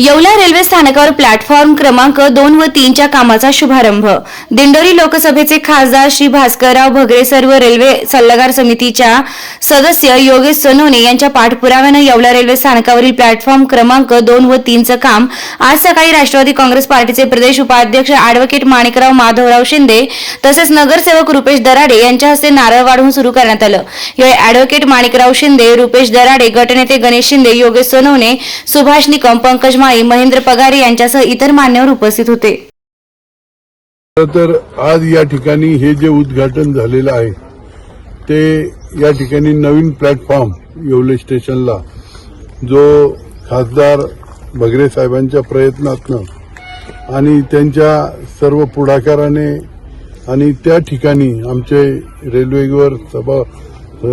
Yeola railway स्थानकावर platform क्रमांक 2 व 3 च्या कामाचा शुभारंभ। दिंडोरी लोकसभेचे खासदार श्री भास्करराव भगरेसर व रेल्वे सल्लागार समितीच्या सदस्य योगेश सोनवणे यांच्या पाठपुराव्याने येवला रेल्वे स्थानकावरील प्लॅटफॉर्म क्रमांक 2 व 3 चे काम आज सकाळी राष्ट्रवादी काँग्रेस पार्टीचे प्रदेश उपाध्यक्ष ॲडव्होकेट माणिकराव माधवराव शिंदे तसेच नगरसेवक रुपेश दराडे यांच्या हस्ते नारळ वाढवून सुरू करण्यात आलं। यावेळी ॲडव्होकेट माणिकराव शिंदे, रुपेश दराडे, गटनेते गणेश शिंदे, योगेश सोनवणे, सुभाष निकम, पंकज महेंद्र पगारे यांच्यासह इतर मान्यवर उपस्थित होते। तर आज या ठिकाणी हे जे उद्घाटन झालेलं आहे ते या ठिकाणी नवीन प्लॅटफॉर्म येवले स्टेशनला जो खासदार भगरे साहेबांच्या प्रयत्नातनं आणि त्यांच्या सर्व पुढाकाराने आणि त्या ठिकाणी आमचे रेल्वेवर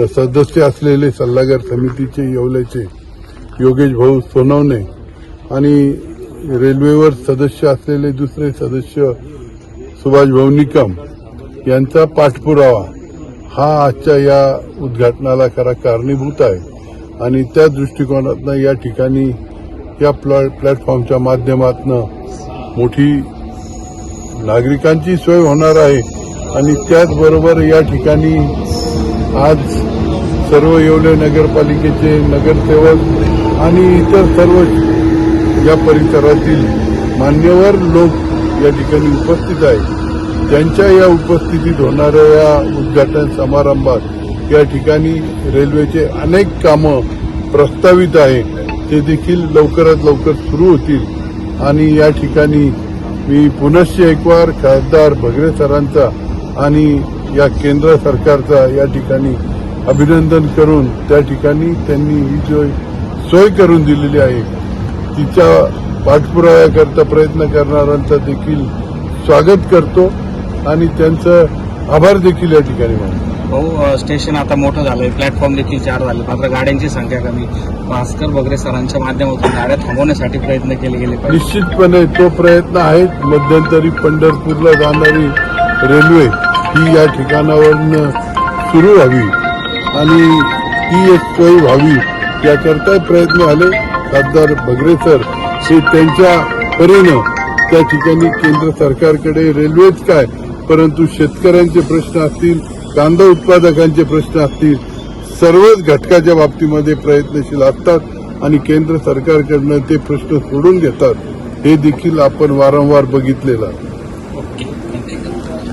सदस्य असलेले सल्लागार समितीचे येवल्याचे योगेश भाऊ सोनवणे आणि रेल्वेवर सदस्य असलेले दुसरे सदस्य सुभाष भाऊ निकम यांचा पाठपुरावा हा आजच्या या उद्घाटनाला खरा कारणीभूत आहे आणि त्या दृष्टिकोनातनं या ठिकाणी या प्लॅटफॉर्मच्या माध्यमातनं मोठी नागरिकांची सोय होणार आहे आणि त्याचबरोबर या ठिकाणी आज सर्व येवले नगरपालिकेचे नगरसेवक आणि इतर सर्व या परिसरातील मान्यवर लोक या ठिकाणी उपस्थित आहेत। त्यांच्या या उपस्थितीत होणाऱ्या या उद्घाटन समारंभात या ठिकाणी रेल्वेचे अनेक कामं प्रस्तावित आहे ते देखील लवकरात लवकर सुरू होतील आणि या ठिकाणी मी पुनश्च एकवार खासदार भगरे सरांचा आणि या केंद्र सरकारचा या ठिकाणी अभिनंदन करून त्या ठिकाणी त्यांनी ही जो सोय करून दिलेली आहे तिच्या पाठपुराव्याकरता प्रयत्न करणाऱ्यांचा देखील स्वागत करतो आणि त्यांचं आभार देखील या ठिकाणी मानतो। भाऊ, स्टेशन आता मोठं झालंय, प्लॅटफॉर्म देखील 4 झाले, मात्र गाड्यांची संख्या कमी। भास्कर भगरे सरांच्या माध्यमातून गाड्या थांबवण्यासाठी प्रयत्न केले गेले पाहिजे। निश्चितपणे तो प्रयत्न आहे। मध्यंतरी पंढरपूरला जाणारी रेल्वे ही या ठिकाणावरून सुरू व्हावी आणि ती एक सोय व्हावी याकरता प्रयत्न झाले। खासदार भगरे सर हे त्यांच्या परीनं त्या ठिकाणी केंद्र सरकारकडे रेल्वेच काय परंतु शेतकऱ्यांचे प्रश्न असतील, कांदा उत्पादकांचे प्रश्न असतील, सर्वच घटकाच्या बाबतीमध्ये प्रयत्नशील असतात आणि केंद्र सरकारकडनं ते प्रश्न सोडून घेतात हे देखील आपण वारंवार बघितलेलं आहे।